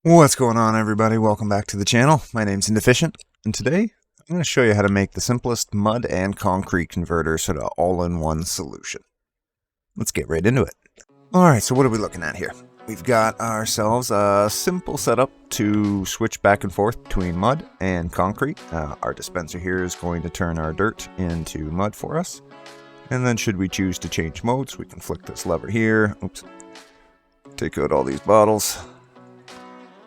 What's going on, everybody? Welcome back to the channel. My name's Inefficient, and today I'm going to show you how to make the simplest mud and concrete converter sort of all-in-one solution. Let's get right into it. Alright, so what are we looking at here? We've got ourselves a simple setup to switch back and forth between mud and concrete. Our dispenser here is going to turn our dirt into mud for us. And then should we choose to change modes, we can flick this lever here. Oops. Take out all these bottles.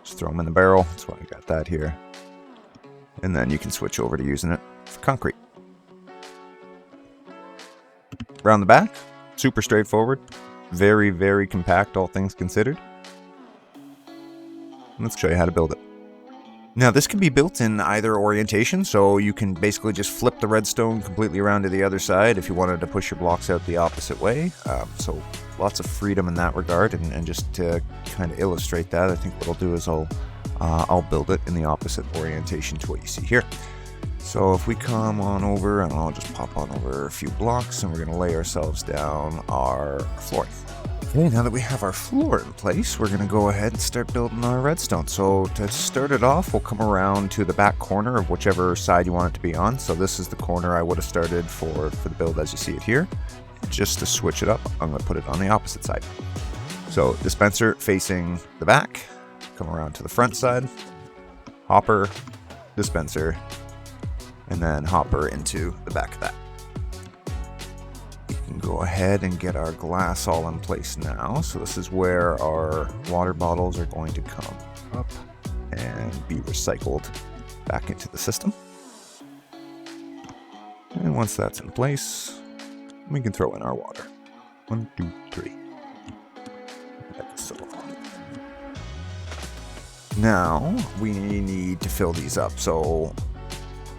Just throw them in the barrel. That's why I got that here. And then you can switch over to using it for concrete. Around the back, super straightforward. Very, very compact, all things considered. Let's show you how to build it. Now, this can be built in either orientation, so you can basically just flip the redstone completely around to the other side if you wanted to push your blocks out the opposite way. So lots of freedom in that regard, and just to kind of illustrate that, I think what I'll do is I'll build it in the opposite orientation to what you see here. So if we come on over, and I'll just pop on over a few blocks, and we're going to lay ourselves down our flooring. Okay, now that we have our floor in place, we're going to go ahead and start building our redstone. So to start it off, we'll come around to the back corner of whichever side you want it to be on. So this is the corner I would have started for the build as you see it here. Just to switch it up, I'm going to put it on the opposite side. So dispenser facing the back, come around to the front side, hopper, dispenser, and then hopper into the back of that. We can go ahead and get our glass all in place now. So this is where our water bottles are going to come up and be recycled back into the system. And once that's in place, we can throw in our water. 1, 2, 3. Now we need to fill these up. So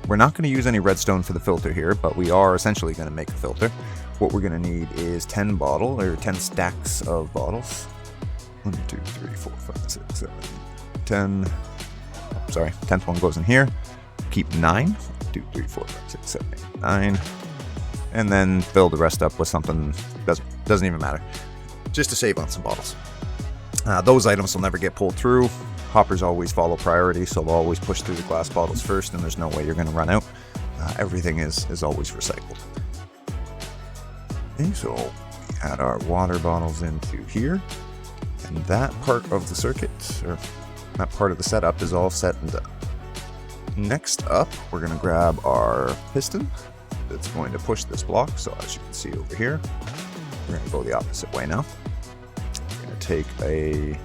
we're not going to use any redstone for the filter here, but we are essentially going to make a filter. What we're going to need is 10 stacks of bottles. 1, 2, 3, 4, 5, 6, 7, 10. Sorry, 10th one goes in here. Keep 9. 1, 2, 3, 4, 5, 6, 7, 8, 9. And then fill the rest up with something, doesn't even matter. Just to save on some bottles. Those items will never get pulled through. Hoppers always follow priority, so they'll always push through the glass bottles first, and there's no way you're going to run out. Everything is always recycled. Okay, so we add our water bottles into here, and that part of the circuit, or that part of the setup, is all set and done. Next up, we're going to grab our piston that's going to push this block. So as you can see over here, we're going to go the opposite way now. We're going to take a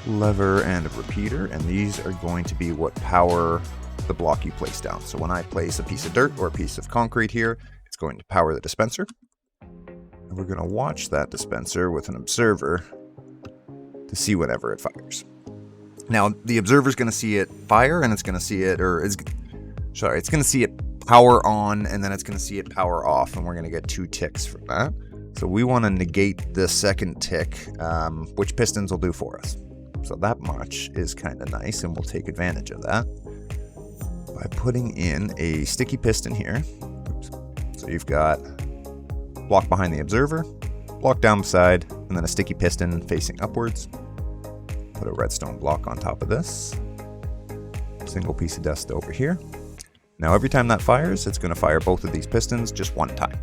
lever and a repeater, and these are going to be what power the block you place down. So when I place a piece of dirt or a piece of concrete here, it's going to power the dispenser. And we're going to watch that dispenser with an observer to see whenever it fires. Now, the observer is going to see it fire, and it's going to see it, it's going to see it power on, and then it's going to see it power off, and we're going to get 2 ticks from that. So we want to negate the second tick, which pistons will do for us. So that much is kind of nice, and we'll take advantage of that by putting in a sticky piston here. Oops. So you've got block behind the observer, block down beside, and then a sticky piston facing upwards. Put a redstone block on top of this. Single piece of dust over here. Now every time that fires, it's going to fire both of these pistons just one time.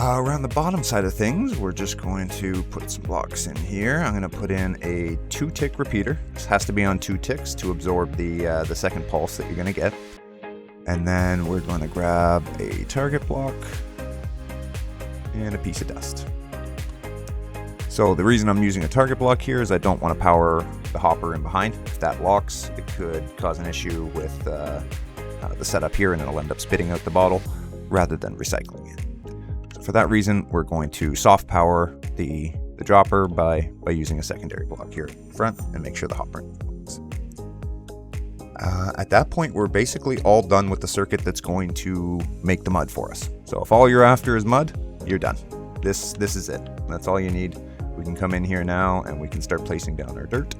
Around the bottom side of things, we're just going to put some blocks in here. I'm going to put in a 2-tick repeater. This has to be on 2 ticks to absorb the second pulse that you're going to get. And then we're going to grab a target block and a piece of dust. So the reason I'm using a target block here is I don't want to power the hopper in behind. If that locks, it could cause an issue with the setup here, and it'll end up spitting out the bottle rather than recycling it. For that reason, we're going to soft power the dropper by using a secondary block here in front and make sure the hopper works. At that point, we're basically all done with the circuit that's going to make the mud for us. So if all you're after is mud, you're done. This is it. That's all you need. We can come in here now and we can start placing down our dirt.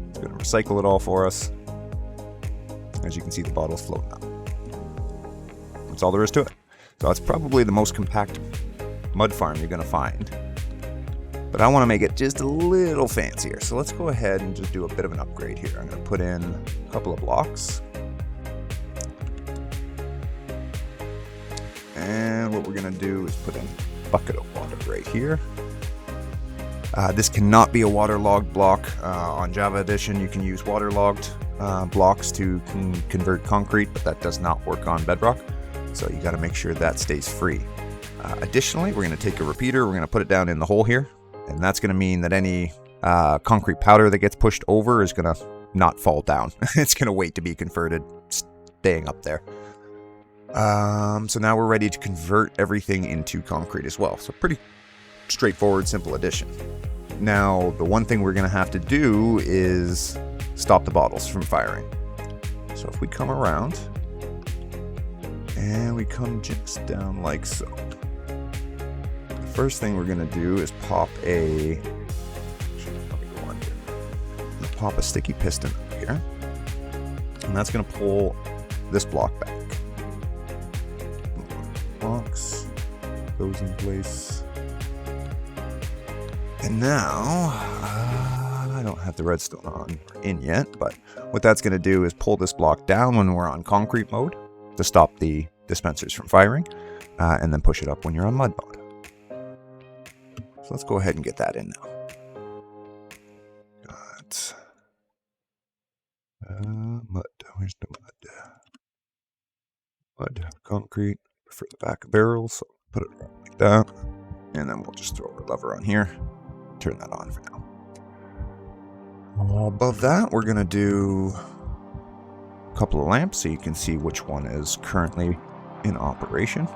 It's going to recycle it all for us. As you can see, the bottle's floating up. That's all there is to it. So it's probably the most compact mud farm you're going to find. But I want to make it just a little fancier. So let's go ahead and just do a bit of an upgrade here. I'm going to put in a couple of blocks. And what we're going to do is put in a bucket of water right here. This cannot be a waterlogged block. On Java Edition, you can use waterlogged blocks to convert concrete, but that does not work on Bedrock. So you got to make sure that stays free. Additionally, we're going to take a repeater. We're going to put it down in the hole here. And that's going to mean that any concrete powder that gets pushed over is going to not fall down. It's going to wait to be converted, staying up there. So now we're ready to convert everything into concrete as well. So pretty straightforward, simple addition. Now, the one thing we're going to have to do is stop the bottles from firing. So if we come around and we come just down like so. First thing we're going to do is pop a sticky piston up here, and that's going to pull this block back. Box goes in place, and now I don't have the redstone on in yet, but what that's going to do is pull this block down when we're on concrete mode to stop the dispensers from firing, and then push it up when you're on mud mode. So let's go ahead and get that in now. Got mud. Where's the mud? Mud, concrete for the back of barrels. So put it around like that, and then we'll just throw our lever on here. Turn that on for now. Above that, we're gonna do a couple of lamps so you can see which one is currently in operation.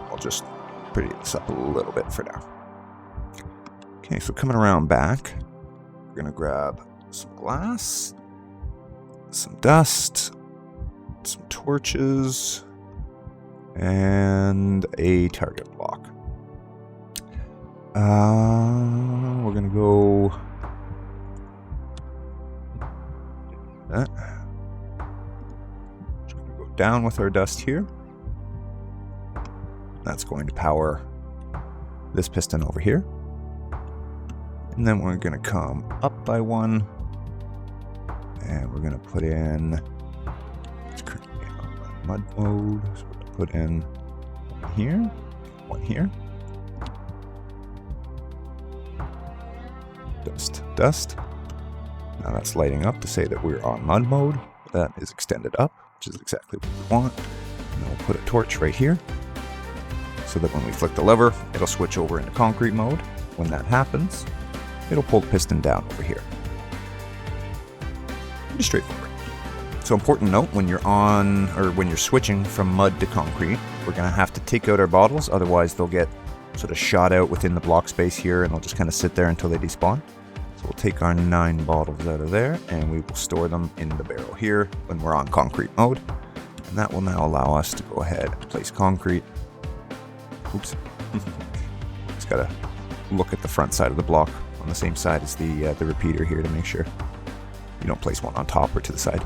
I'll just pretty this up a little bit for now. Okay, so coming around back, we're gonna grab some glass, some dust, some torches, and a target block. We're gonna go that. Just gonna go down with our dust here. That's going to power this piston over here. And then we're going to come up by one. And we're going to put in, it's currently on mud mode. So we're going to put in one here. Dust. Now that's lighting up to say that we're on mud mode. That is extended up, which is exactly what we want. And then we'll put a torch right here, so that when we flick the lever, it'll switch over into concrete mode. When that happens, it'll pull the piston down over here. Pretty straightforward. So important note, when you're on, or when you're switching from mud to concrete, we're gonna have to take out our bottles, otherwise they'll get sort of shot out within the block space here, and they'll just kind of sit there until they despawn. So we'll take our 9 bottles out of there, and we will store them in the barrel here when we're on concrete mode. And that will now allow us to go ahead and place concrete. Oops. Just gotta look at the front side of the block on the same side as the repeater here to make sure you don't place one on top or to the side.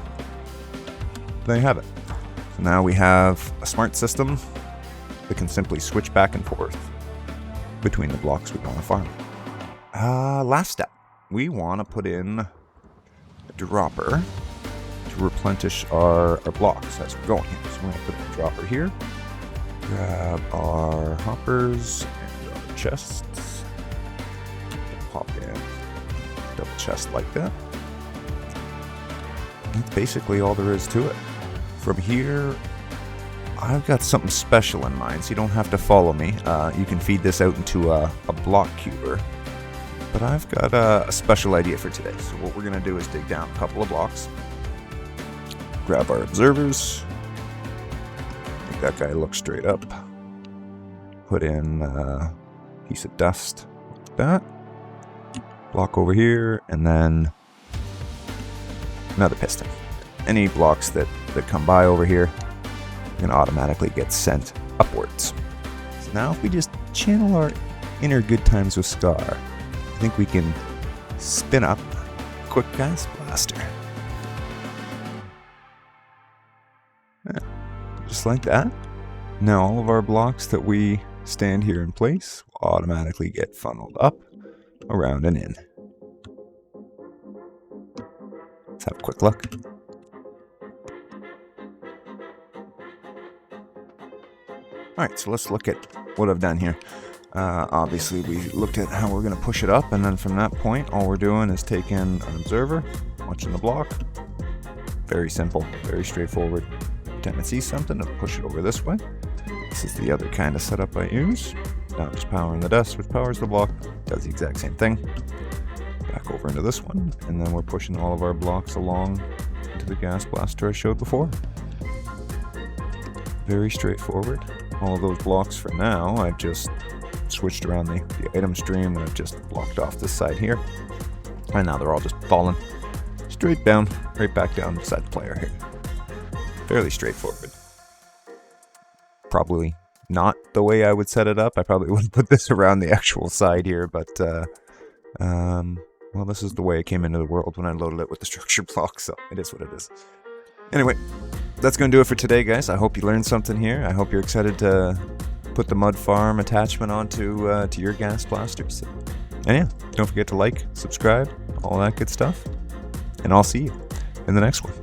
There you have it. So now we have a smart system that can simply switch back and forth between the blocks we want to farm. Last step. We want to put in a dropper to replenish our blocks as we're going here. So we're going to put in a dropper here. Grab our hoppers and our chests. Pop in double chest like that. That's basically all there is to it. From here, I've got something special in mind, so you don't have to follow me. You can feed this out into a block cuber. But I've got a special idea for today. So what we're going to do is dig down a couple of blocks. Grab our observers. Make that guy look straight up. Put in a piece of dust like that. Block over here, and then another piston. Any blocks that come by over here can automatically get sent upwards. So now if we just channel our inner good times with Scar, I think we can spin up a quick gas blaster. Yeah, just like that. Now all of our blocks that we stand here in place will automatically get funneled up, around, and in. Let's have a quick look. Alright, so let's look at what I've done here. Obviously, we looked at how we're going to push it up, and then from that point, all we're doing is taking an observer, watching the block. Very simple, very straightforward. Every time I see something, I'll push it over this way. This is the other kind of setup I use. Now I'm just powering the dust, which powers the block. Does the exact same thing. Back over into this one, and then we're pushing all of our blocks along to the gas blaster I showed before. Very straightforward. All of those blocks for now, I've just switched around the item stream, and I've just blocked off this side here. And now they're all just falling straight down, right back down beside the player here. Fairly straightforward. Probably not the way I would set it up. I probably wouldn't put this around the actual side here, but well, this is the way it came into the world when I loaded it with the structure block, so it is what it is. Anyway, that's going to do it for today, guys. I hope you learned something here. I hope you're excited to put the mud farm attachment onto to your gas blasters. And yeah, don't forget to like, subscribe, all that good stuff. And I'll see you in the next one.